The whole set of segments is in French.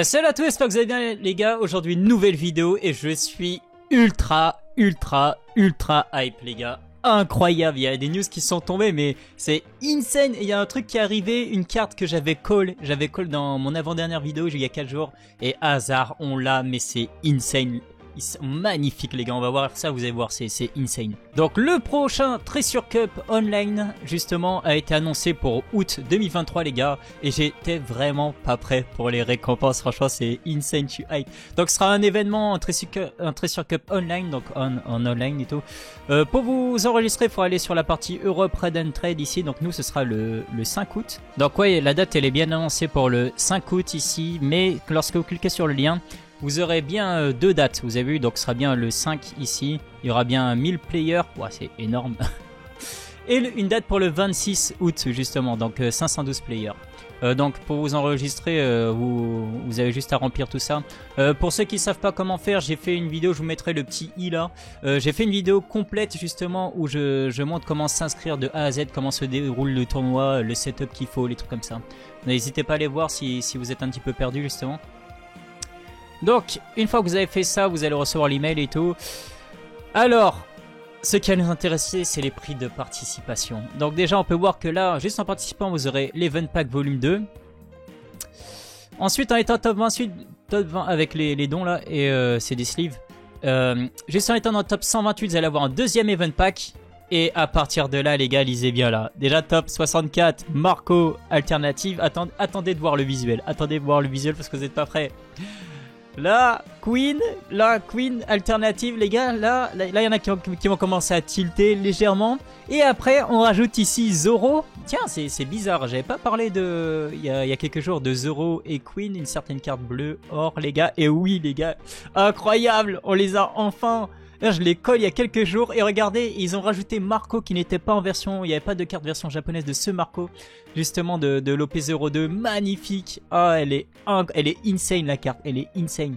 Salut à tous, j'espère que vous allez bien les gars. Aujourd'hui nouvelle vidéo et je suis ultra hype les gars. Incroyable, il y a des news qui sont tombées mais c'est insane. Il y a un truc qui est arrivé, une carte que j'avais call dans mon avant-dernière vidéo il y a 4 jours. Et hasard on l'a, mais c'est insane. Ils sont magnifiques les gars, on va voir ça, vous allez voir, c'est insane. Donc le prochain Treasure Cup Online justement a été annoncé pour août 2023 les gars. Et j'étais vraiment pas prêt pour les récompenses, franchement c'est insane, je suis hype. Donc ce sera un événement, un Treasure Cup Online, donc en online et tout. Pour vous enregistrer, il faut aller sur la partie Europe Red and Trade ici. Donc nous ce sera le 5 août. Donc ouais, la date elle est bien annoncée pour le 5 août ici. Mais lorsque vous cliquez sur le lien, vous aurez bien deux dates, vous avez vu, donc ce sera bien le 5 ici. Il y aura bien 1000 players, ouais, c'est énorme. Et une date pour le 26 août justement, donc 512 players. Donc pour vous enregistrer, vous avez juste à remplir tout ça. Pour ceux qui ne savent pas comment faire, j'ai fait une vidéo, je vous mettrai le petit i là. J'ai fait une vidéo complète justement où je montre comment s'inscrire de A à Z, comment se déroule le tournoi, le setup qu'il faut, les trucs comme ça. N'hésitez pas à aller voir si vous êtes un petit peu perdu justement. Donc, une fois que vous avez fait ça, vous allez recevoir l'email et tout. Alors, ce qui va nous intéresser, c'est les prix de participation. Donc déjà, on peut voir que là, juste en participant, vous aurez l'Event Pack Volume 2. Ensuite, en étant top 28, top 20 avec les dons là, et c'est des sleeves. Juste en étant dans le top 128, vous allez avoir un deuxième Event Pack. Et à partir de là, les gars, lisez bien là. Déjà top 64, Marco Alternative. Attendez de voir le visuel. Attendez de voir le visuel parce que vous n'êtes pas prêts. La Queen alternative les gars, là il y en a qui vont commencer à tilter légèrement. Et après on rajoute ici Zoro. Tiens c'est bizarre, j'avais pas parlé de il y a quelques jours de Zoro et Queen, une certaine carte bleue or les gars. Et oui les gars, incroyable, on les a enfin. Là, je les colle il y a quelques jours et regardez, ils ont rajouté Marco qui n'était pas en version, il n'y avait pas de carte version japonaise de ce Marco, justement de l'OP02, magnifique. Ah, elle est insane la carte, elle est insane.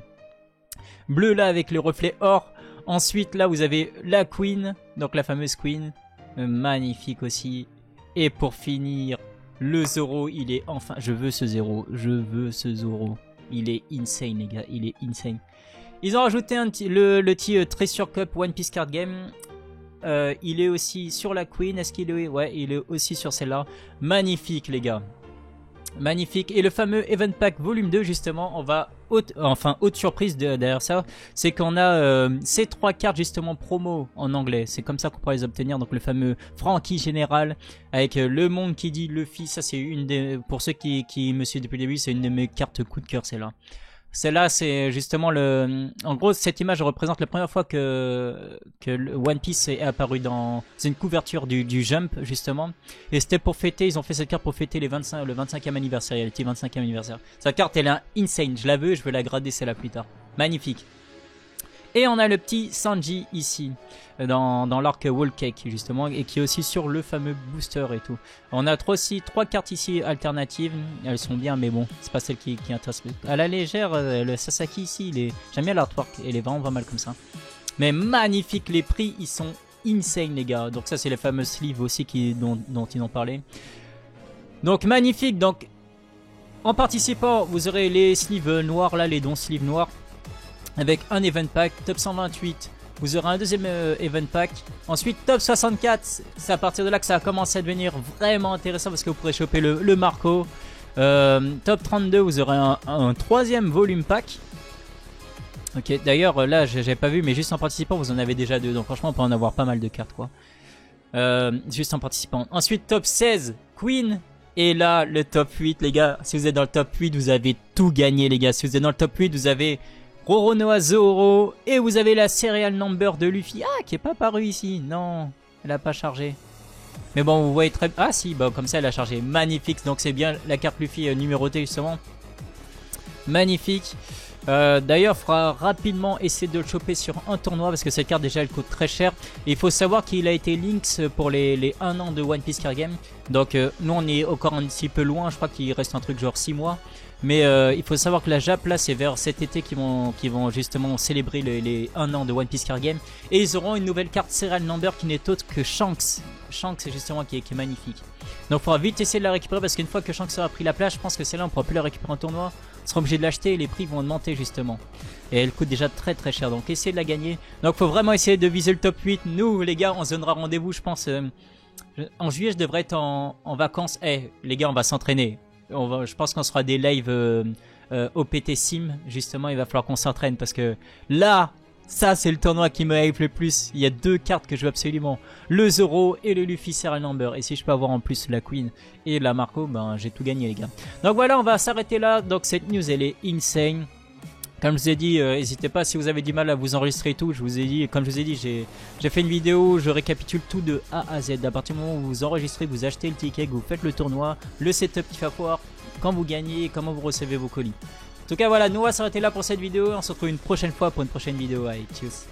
Bleu là avec le reflet or. Ensuite là vous avez la Queen, donc la fameuse Queen, magnifique aussi. Et pour finir, le Zoro, il est enfin, je veux ce Zoro, il est insane les gars, il est insane. Ils ont rajouté le petit Treasure Cup One Piece Card Game. Il est aussi sur la Queen. Est-ce qu'il est? Ouais, il est aussi sur celle-là. Magnifique, les gars. Magnifique. Et le fameux Event Pack Volume 2, justement, on va... haute surprise derrière ça, c'est qu'on a ces 3 cartes, justement, promo en anglais. C'est comme ça qu'on pourra les obtenir. Donc, le fameux Franky Général avec le monde qui dit Luffy. Ça, c'est une des... Pour ceux qui me suivent depuis le début, c'est une de mes cartes coup de cœur, celle-là. Celle-là, c'est justement le... En gros, cette image représente la première fois que le One Piece est apparu dans... C'est une couverture du Jump, justement. Et c'était pour fêter, ils ont fait cette carte pour fêter le 25e anniversaire, le petit 25e anniversaire. Cette carte, elle est insane, je la veux, je veux la grader celle-là plus tard. Magnifique. Et on a le petit Sanji ici, dans l'arc Wall Cake justement, et qui est aussi sur le fameux booster et tout. On a aussi 3 cartes ici alternatives, elles sont bien mais bon, c'est pas celle qui intéresse. À la légère, le Sasaki ici, j'aime bien l'artwork, elle est vraiment pas mal comme ça. Mais magnifique, les prix ils sont insane les gars, donc ça c'est les fameux sleeves aussi dont ils ont parlé. Donc magnifique, donc en participant vous aurez les sleeves noirs là, les dons sleeves noirs. Avec un event pack, top 128, vous aurez un deuxième event pack. Ensuite, top 64, c'est à partir de là que ça a commencé à devenir vraiment intéressant parce que vous pourrez choper le Marco. Top 32, vous aurez un troisième volume pack. Ok, d'ailleurs, là, j'avais pas vu, mais juste en participant, vous en avez déjà 2. Donc franchement, on peut en avoir pas mal de cartes, quoi. Juste en participant. Ensuite, top 16, Queen. Et là, le top 8, les gars. Si vous êtes dans le top 8, vous avez tout gagné, les gars. Si vous êtes dans le top 8, vous avez... Roronoa Zoro et vous avez la serial number de Luffy. Ah, qui est pas paru ici. Non, elle a pas chargé. Mais bon, vous voyez très... Ah si, bah, comme ça elle a chargé. Magnifique, donc c'est bien la carte Luffy numérotée justement. Magnifique. D'ailleurs, il faudra rapidement essayer de le choper sur un tournoi parce que cette carte déjà elle coûte très cher. Et il faut savoir qu'il a été links pour les 1 an de One Piece Card Game. Donc nous on est encore un petit peu loin, je crois qu'il reste un truc genre 6 mois. Mais il faut savoir que la Jap là c'est vers cet été qu'ils vont justement célébrer les 1 an de One Piece Card Game. Et ils auront une nouvelle carte Serial Number qui n'est autre que Shanks. Shanks c'est justement qui est magnifique. Donc il faudra vite essayer de la récupérer parce qu'une fois que Shanks aura pris la place, je pense que celle-là on pourra plus la récupérer en tournoi. On sera obligé de l'acheter et les prix vont augmenter justement. Et elle coûte déjà très cher, donc essayez de la gagner. Donc faut vraiment essayer de viser le top 8. Nous les gars on se donnera rendez-vous je pense. En juillet je devrais être en vacances. Les gars on va s'entraîner. Je pense qu'on sera des lives OPT Sim justement. Il va falloir qu'on s'entraîne parce que là ça c'est le tournoi qui me hype le plus. Il y a 2 cartes que je veux absolument, le Zoro et le Luffy Serial Number. Et si je peux avoir en plus la Queen et la Marco, ben j'ai tout gagné les gars. Donc voilà, on va s'arrêter là. Donc cette news elle est insane. Comme je vous ai dit, n'hésitez pas si vous avez du mal à vous enregistrer et tout. Je vous ai dit, comme je vous ai dit, j'ai fait une vidéo où je récapitule tout de A à Z. À partir du moment où vous enregistrez, vous achetez le ticket, que vous faites le tournoi, le setup qu'il va falloir, quand vous gagnez, comment vous recevez vos colis. En tout cas voilà, nous on va s'arrêter là pour cette vidéo. On se retrouve une prochaine fois pour une prochaine vidéo. Allez, tchuss.